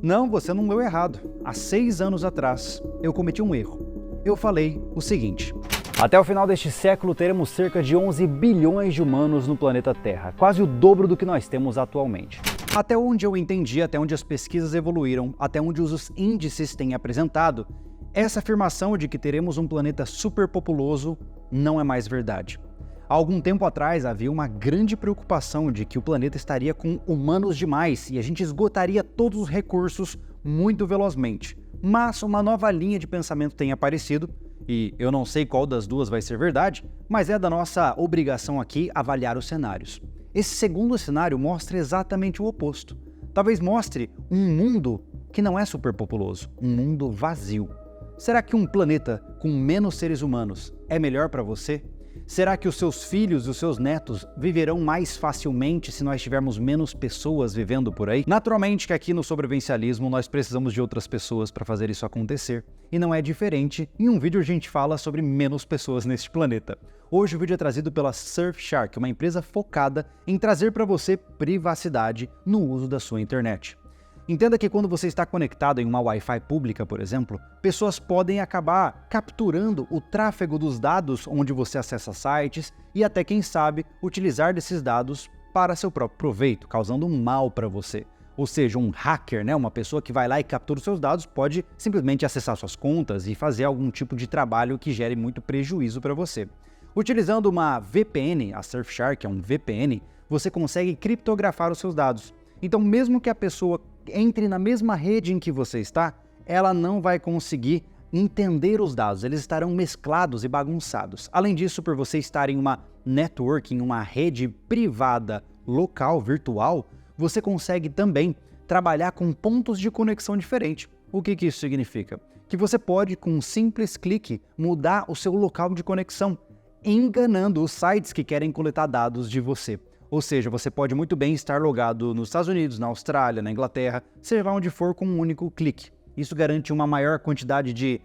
Não, você não leu errado. Há 6 anos atrás, eu cometi um erro. Eu falei o seguinte: até o final deste século teremos cerca de 11 bilhões de humanos no planeta Terra, quase o dobro do que nós temos atualmente. Até onde eu entendi, até onde as pesquisas evoluíram, até onde os índices têm apresentado, essa afirmação de que teremos um planeta superpopuloso não é mais verdade. Há algum tempo atrás havia uma grande preocupação de que o planeta estaria com humanos demais e a gente esgotaria todos os recursos muito velozmente. Mas uma nova linha de pensamento tem aparecido, e eu não sei qual das duas vai ser verdade, mas é da nossa obrigação aqui avaliar os cenários. Esse segundo cenário mostra exatamente o oposto. Talvez mostre um mundo que não é superpopuloso, um mundo vazio. Será que um planeta com menos seres humanos é melhor para você? Será que os seus filhos e os seus netos viverão mais facilmente se nós tivermos menos pessoas vivendo por aí? Naturalmente que aqui no sobrevivencialismo nós precisamos de outras pessoas para fazer isso acontecer. E não é diferente, em um vídeo a gente fala sobre menos pessoas neste planeta. Hoje o vídeo é trazido pela Surfshark, uma empresa focada em trazer para você privacidade no uso da sua internet. Entenda que quando você está conectado em uma Wi-Fi pública, por exemplo, pessoas podem acabar capturando o tráfego dos dados onde você acessa sites e até, quem sabe, utilizar desses dados para seu próprio proveito, causando um mal para você. Ou seja, um hacker, uma pessoa que vai lá e captura os seus dados, pode simplesmente acessar suas contas e fazer algum tipo de trabalho que gere muito prejuízo para você. Utilizando uma VPN, a Surfshark é um VPN, você consegue criptografar os seus dados. Então, mesmo que a pessoa entre na mesma rede em que você está, ela não vai conseguir entender os dados, eles estarão mesclados e bagunçados. Além disso, por você estar em uma network, em uma rede privada local, virtual, você consegue também trabalhar com pontos de conexão diferentes. O que isso significa? Que você pode, com um simples clique, mudar o seu local de conexão, enganando os sites que querem coletar dados de você. Ou seja, você pode muito bem estar logado nos Estados Unidos, na Austrália, na Inglaterra, seja lá onde for, com um único clique. Isso garante uma maior quantidade de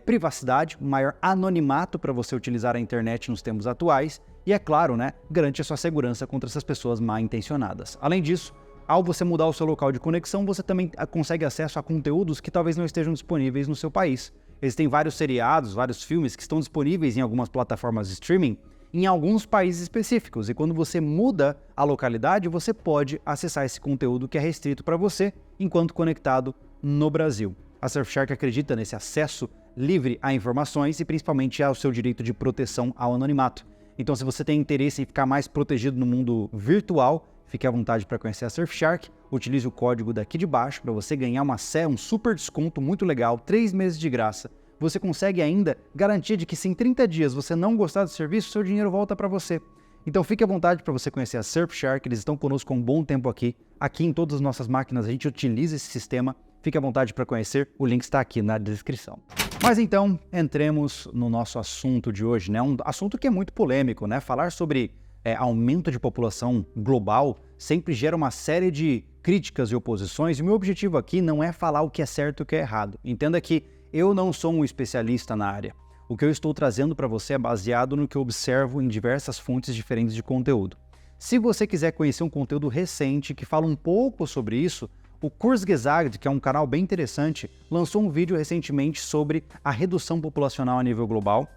privacidade, um maior anonimato para você utilizar a internet nos tempos atuais e, é claro, garante a sua segurança contra essas pessoas mal intencionadas. Além disso, ao você mudar o seu local de conexão, você também consegue acesso a conteúdos que talvez não estejam disponíveis no seu país. Existem vários seriados, vários filmes que estão disponíveis em algumas plataformas de streaming, em alguns países específicos, e quando você muda a localidade, você pode acessar esse conteúdo que é restrito para você, enquanto conectado no Brasil. A Surfshark acredita nesse acesso livre a informações e principalmente ao seu direito de proteção ao anonimato. Então, se você tem interesse em ficar mais protegido no mundo virtual, fique à vontade para conhecer a Surfshark, utilize o código daqui de baixo para você ganhar um super desconto muito legal, 3 meses de graça. Você consegue ainda garantia de que se em 30 dias você não gostar do serviço, seu dinheiro volta para você. Então fique à vontade para você conhecer a Surfshark, eles estão conosco há um bom tempo aqui. Aqui em todas as nossas máquinas a gente utiliza esse sistema. Fique à vontade para conhecer, o link está aqui na descrição. Mas então, entremos no nosso assunto de hoje, um assunto que é muito polêmico, Falar sobre aumento de população global sempre gera uma série de críticas e oposições, e o meu objetivo aqui não é falar o que é certo e o que é errado. Entenda que eu não sou um especialista na área. O que eu estou trazendo para você é baseado no que eu observo em diversas fontes diferentes de conteúdo. Se você quiser conhecer um conteúdo recente que fala um pouco sobre isso, o Kurzgesagt, que é um canal bem interessante, lançou um vídeo recentemente sobre a redução populacional a nível global.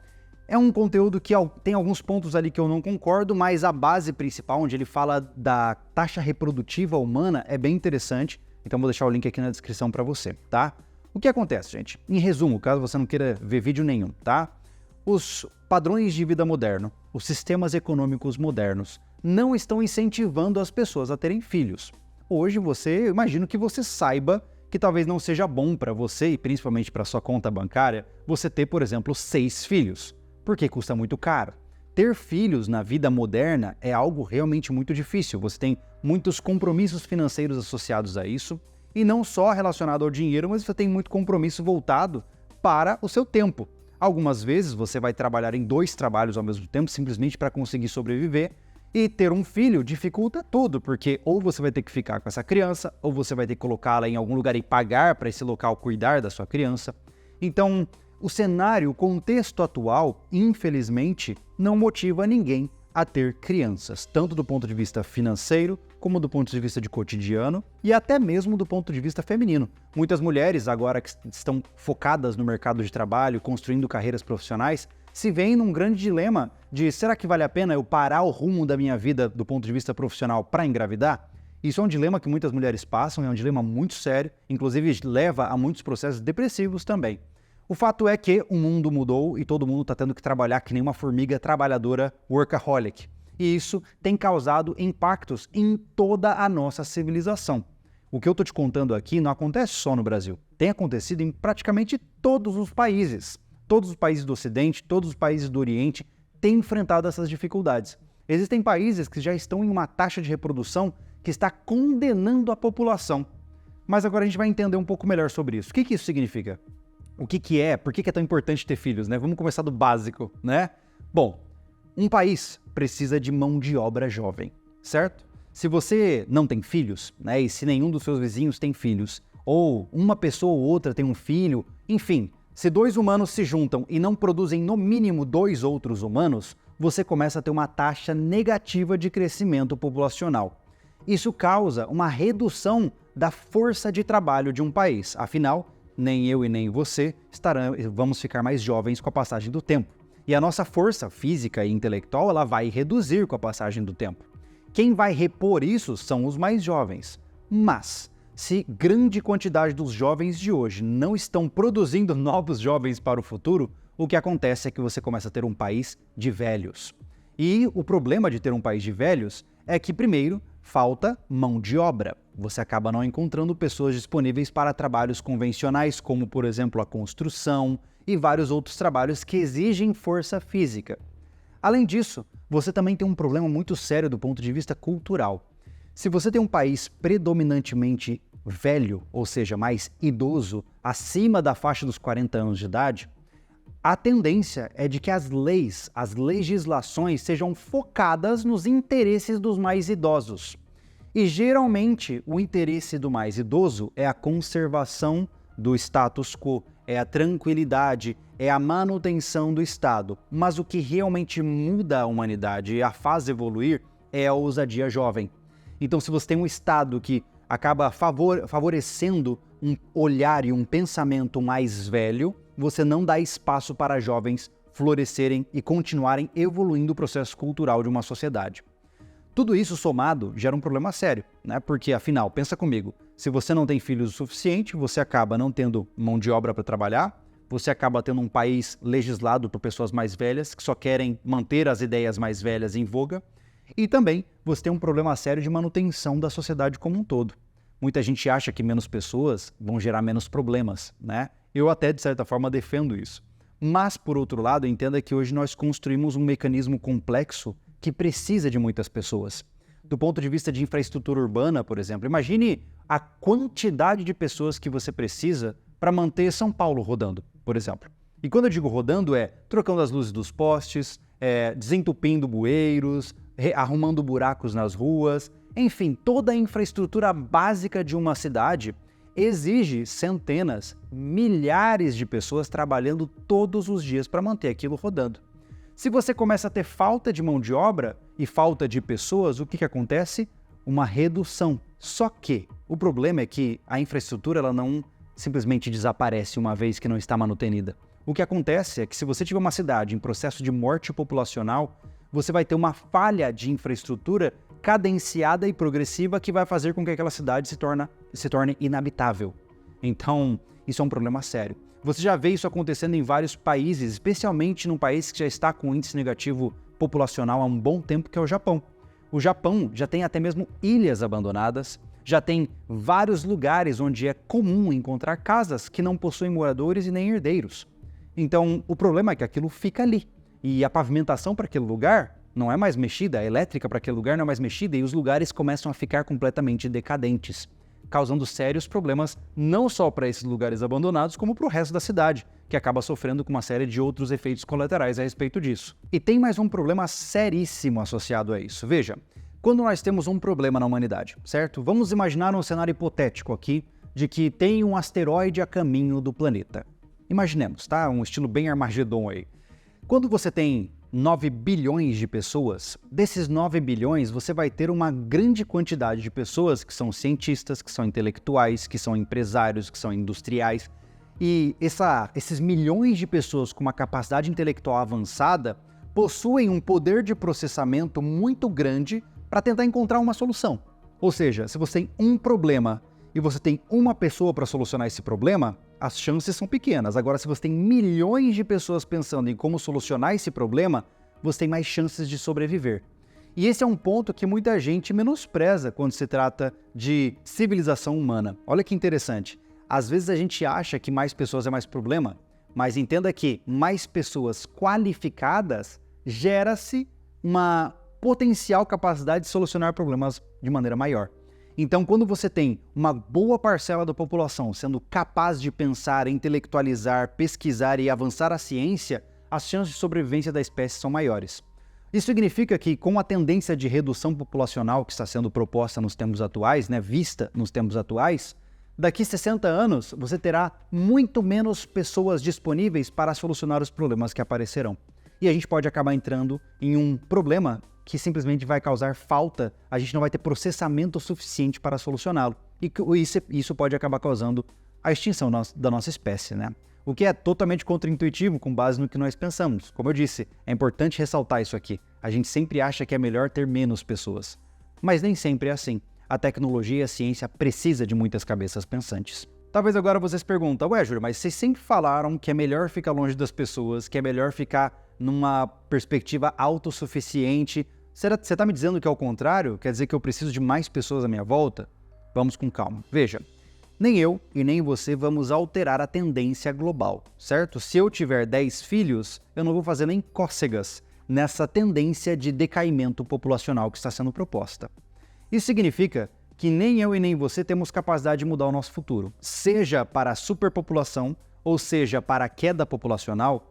É um conteúdo que tem alguns pontos ali que eu não concordo, mas a base principal, onde ele fala da taxa reprodutiva humana, é bem interessante. Então vou deixar o link aqui na descrição para você, tá? O que acontece, gente? Em resumo, caso você não queira ver vídeo nenhum, tá? Os padrões de vida moderno, os sistemas econômicos modernos, não estão incentivando as pessoas a terem filhos. Hoje eu imagino que você saiba que talvez não seja bom para você, e principalmente para sua conta bancária, você ter, por exemplo, 6 filhos, porque custa muito caro. Ter filhos na vida moderna é algo realmente muito difícil, você tem muitos compromissos financeiros associados a isso, e não só relacionado ao dinheiro, mas você tem muito compromisso voltado para o seu tempo. Algumas vezes você vai trabalhar em 2 trabalhos ao mesmo tempo, simplesmente para conseguir sobreviver, e ter um filho dificulta tudo, porque ou você vai ter que ficar com essa criança, ou você vai ter que colocá-la em algum lugar e pagar para esse local cuidar da sua criança. Então, o cenário, o contexto atual, infelizmente, não motiva ninguém a ter crianças, tanto do ponto de vista financeiro, como do ponto de vista de cotidiano e até mesmo do ponto de vista feminino. Muitas mulheres, agora que estão focadas no mercado de trabalho, construindo carreiras profissionais, se veem num grande dilema de será que vale a pena eu parar o rumo da minha vida do ponto de vista profissional para engravidar? Isso é um dilema que muitas mulheres passam, é um dilema muito sério, inclusive leva a muitos processos depressivos também. O fato é que o mundo mudou e todo mundo está tendo que trabalhar que nem uma formiga trabalhadora workaholic. E isso tem causado impactos em toda a nossa civilização. O que eu estou te contando aqui não acontece só no Brasil. Tem acontecido em praticamente todos os países. Todos os países do Ocidente, todos os países do Oriente têm enfrentado essas dificuldades. Existem países que já estão em uma taxa de reprodução que está condenando a população. Mas agora a gente vai entender um pouco melhor sobre isso. O que isso significa? O que é? Por que é tão importante ter filhos, né? Vamos começar do básico, né? Bom, um país precisa de mão de obra jovem, certo? Se você não tem filhos, né? E se nenhum dos seus vizinhos tem filhos, ou uma pessoa ou outra tem um filho, enfim, se dois humanos se juntam e não produzem no mínimo 2 outros humanos, você começa a ter uma taxa negativa de crescimento populacional. Isso causa uma redução da força de trabalho de um país, afinal, nem eu e nem você vamos ficar mais jovens com a passagem do tempo. E a nossa força física e intelectual ela vai reduzir com a passagem do tempo. Quem vai repor isso são os mais jovens. Mas, se grande quantidade dos jovens de hoje não estão produzindo novos jovens para o futuro, o que acontece é que você começa a ter um país de velhos. E o problema de ter um país de velhos é que, primeiro, falta mão de obra. Você acaba não encontrando pessoas disponíveis para trabalhos convencionais, como, por exemplo, a construção e vários outros trabalhos que exigem força física. Além disso, você também tem um problema muito sério do ponto de vista cultural. Se você tem um país predominantemente velho, ou seja, mais idoso, acima da faixa dos 40 anos de idade, a tendência é de que as legislações sejam focadas nos interesses dos mais idosos. E geralmente o interesse do mais idoso é a conservação do status quo, é a tranquilidade, é a manutenção do Estado. Mas o que realmente muda a humanidade e a faz evoluir é a ousadia jovem. Então, se você tem um Estado que acaba favorecendo um olhar e um pensamento mais velho, você não dá espaço para jovens florescerem e continuarem evoluindo o processo cultural de uma sociedade. Tudo isso somado gera um problema sério, né? Porque, afinal, pensa comigo, se você não tem filhos o suficiente, você acaba não tendo mão de obra para trabalhar, você acaba tendo um país legislado por pessoas mais velhas que só querem manter as ideias mais velhas em voga, e também você tem um problema sério de manutenção da sociedade como um todo. Muita gente acha que menos pessoas vão gerar menos problemas, né? Eu até, de certa forma, defendo isso. Mas, por outro lado, entenda que hoje nós construímos um mecanismo complexo que precisa de muitas pessoas. Do ponto de vista de infraestrutura urbana, por exemplo, imagine a quantidade de pessoas que você precisa para manter São Paulo rodando, por exemplo. E quando eu digo rodando é trocando as luzes dos postes, desentupindo bueiros, arrumando buracos nas ruas, enfim, toda a infraestrutura básica de uma cidade exige centenas, milhares de pessoas trabalhando todos os dias para manter aquilo rodando. Se você começa a ter falta de mão de obra e falta de pessoas, o que acontece? Uma redução. Só que o problema é que a infraestrutura ela não simplesmente desaparece uma vez que não está manutenida. O que acontece é que se você tiver uma cidade em processo de morte populacional, você vai ter uma falha de infraestrutura cadenciada e progressiva que vai fazer com que aquela cidade se torne inabitável. Então, isso é um problema sério. Você já vê isso acontecendo em vários países, especialmente num país que já está com índice negativo populacional há um bom tempo, que é o Japão. O Japão já tem até mesmo ilhas abandonadas, já tem vários lugares onde é comum encontrar casas que não possuem moradores e nem herdeiros. Então, o problema é que aquilo fica ali. E a pavimentação para aquele lugar não é mais mexida, a elétrica para aquele lugar não é mais mexida e os lugares começam a ficar completamente decadentes, causando sérios problemas não só para esses lugares abandonados, como para o resto da cidade, que acaba sofrendo com uma série de outros efeitos colaterais a respeito disso. E tem mais um problema seríssimo associado a isso. Veja, quando nós temos um problema na humanidade, certo? Vamos imaginar um cenário hipotético aqui de que tem um asteroide a caminho do planeta. Imaginemos, tá? Um estilo bem Armagedon aí. Quando você tem 9 bilhões de pessoas, desses 9 bilhões você vai ter uma grande quantidade de pessoas que são cientistas, que são intelectuais, que são empresários, que são industriais. E esses milhões de pessoas com uma capacidade intelectual avançada possuem um poder de processamento muito grande para tentar encontrar uma solução. Ou seja, se você tem um problema e você tem uma pessoa para solucionar esse problema, as chances são pequenas. Agora, se você tem milhões de pessoas pensando em como solucionar esse problema, você tem mais chances de sobreviver. E esse é um ponto que muita gente menospreza quando se trata de civilização humana. Olha que interessante. Às vezes a gente acha que mais pessoas é mais problema, mas entenda que mais pessoas qualificadas gera-se uma potencial capacidade de solucionar problemas de maneira maior. Então, quando você tem uma boa parcela da população sendo capaz de pensar, intelectualizar, pesquisar e avançar a ciência, as chances de sobrevivência da espécie são maiores. Isso significa que, com a tendência de redução populacional que está sendo proposta nos tempos atuais, vista nos tempos atuais, daqui 60 anos você terá muito menos pessoas disponíveis para solucionar os problemas que aparecerão. E a gente pode acabar entrando em um problema que simplesmente vai causar falta, a gente não vai ter processamento suficiente para solucioná-lo. E isso pode acabar causando a extinção da nossa espécie, O que é totalmente contraintuitivo com base no que nós pensamos. Como eu disse, é importante ressaltar isso aqui. A gente sempre acha que é melhor ter menos pessoas. Mas nem sempre é assim. A tecnologia e a ciência precisam de muitas cabeças pensantes. Talvez agora você se pergunta, ué, Júlio, mas vocês sempre falaram que é melhor ficar longe das pessoas, que é melhor ficar numa perspectiva autossuficiente. Você está me dizendo que é o contrário? Quer dizer que eu preciso de mais pessoas à minha volta? Vamos com calma. Veja, nem eu e nem você vamos alterar a tendência global, certo? Se eu tiver 10 filhos, eu não vou fazer nem cócegas nessa tendência de decaimento populacional que está sendo proposta. Isso significa que nem eu e nem você temos capacidade de mudar o nosso futuro, seja para a superpopulação ou seja para a queda populacional.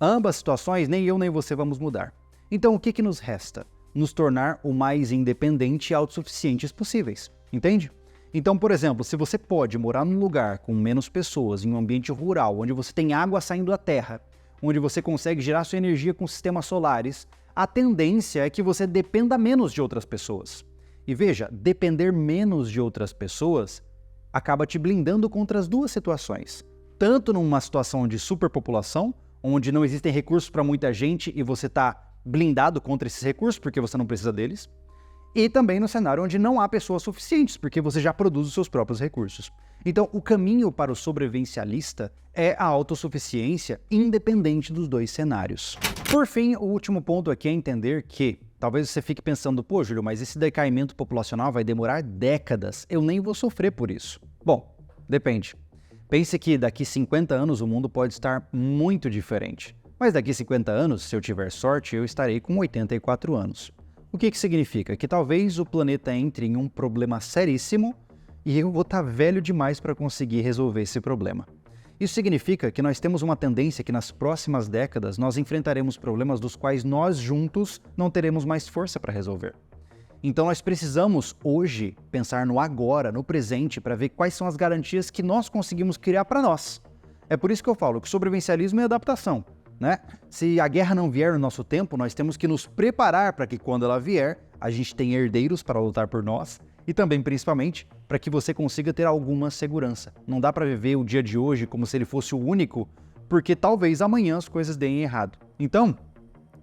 Ambas situações, nem eu nem você vamos mudar. Então, o que nos resta? Nos tornar o mais independente e autossuficientes possíveis, entende? Então, por exemplo, se você pode morar num lugar com menos pessoas, em um ambiente rural, onde você tem água saindo da terra, onde você consegue gerar sua energia com sistemas solares, a tendência é que você dependa menos de outras pessoas. E veja, depender menos de outras pessoas acaba te blindando contra as duas situações. Tanto numa situação de superpopulação, onde não existem recursos para muita gente e você está blindado contra esses recursos porque você não precisa deles, e também no cenário onde não há pessoas suficientes porque você já produz os seus próprios recursos. Então, o caminho para o sobrevivencialista é a autossuficiência independente dos dois cenários. Por fim, o último ponto aqui é entender que talvez você fique pensando, pô, Júlio, mas esse decaimento populacional vai demorar décadas, eu nem vou sofrer por isso. Bom, depende. Pense que daqui 50 anos o mundo pode estar muito diferente. Mas daqui 50 anos, se eu tiver sorte, eu estarei com 84 anos. O que significa? Que talvez o planeta entre em um problema seríssimo e eu vou estar velho demais para conseguir resolver esse problema. Isso significa que nós temos uma tendência que nas próximas décadas nós enfrentaremos problemas dos quais nós juntos não teremos mais força para resolver. Então nós precisamos hoje pensar no agora, no presente, para ver quais são as garantias que nós conseguimos criar para nós. É por isso que eu falo que sobrevivencialismo é adaptação. Se a guerra não vier no nosso tempo, nós temos que nos preparar para que quando ela vier, a gente tenha herdeiros para lutar por nós e também, principalmente, para que você consiga ter alguma segurança. Não dá para viver o dia de hoje como se ele fosse o único, porque talvez amanhã as coisas deem errado. Então,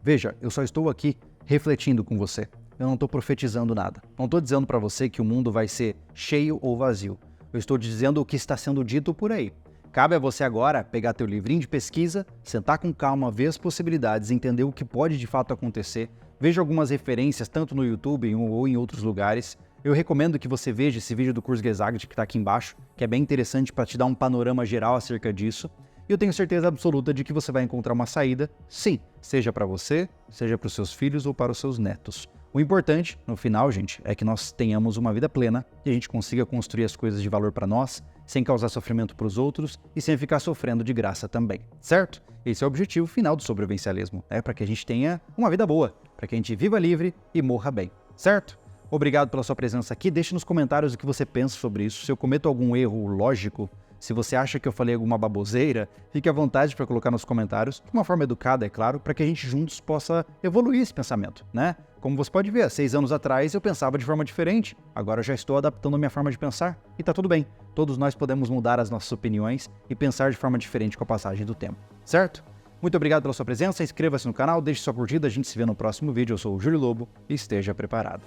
veja, eu só estou aqui refletindo com você. Eu não estou profetizando nada. Não estou dizendo para você que o mundo vai ser cheio ou vazio. Eu estou dizendo o que está sendo dito por aí. Cabe a você agora pegar teu livrinho de pesquisa, sentar com calma, ver as possibilidades, entender o que pode de fato acontecer. Veja algumas referências, tanto no YouTube ou em outros lugares. Eu recomendo que você veja esse vídeo do Kurzgesagt que está aqui embaixo, que é bem interessante para te dar um panorama geral acerca disso. E eu tenho certeza absoluta de que você vai encontrar uma saída, sim, seja para você, seja para os seus filhos ou para os seus netos. O importante, no final, gente, é que nós tenhamos uma vida plena e a gente consiga construir as coisas de valor para nós, sem causar sofrimento para os outros e sem ficar sofrendo de graça também, certo? Esse é o objetivo final do sobrevivencialismo, para que a gente tenha uma vida boa, para que a gente viva livre e morra bem, certo? Obrigado pela sua presença aqui, deixe nos comentários o que você pensa sobre isso. Se eu cometo algum erro lógico, Se você acha que eu falei alguma baboseira, fique à vontade para colocar nos comentários, de uma forma educada, é claro, para que a gente juntos possa evoluir esse pensamento, né? Como você pode ver, há 6 anos atrás eu pensava de forma diferente, agora eu já estou adaptando a minha forma de pensar, e tá tudo bem. Todos nós podemos mudar as nossas opiniões e pensar de forma diferente com a passagem do tempo, certo? Muito obrigado pela sua presença, inscreva-se no canal, deixe sua curtida, a gente se vê no próximo vídeo. Eu sou o Júlio Lobo e esteja preparado.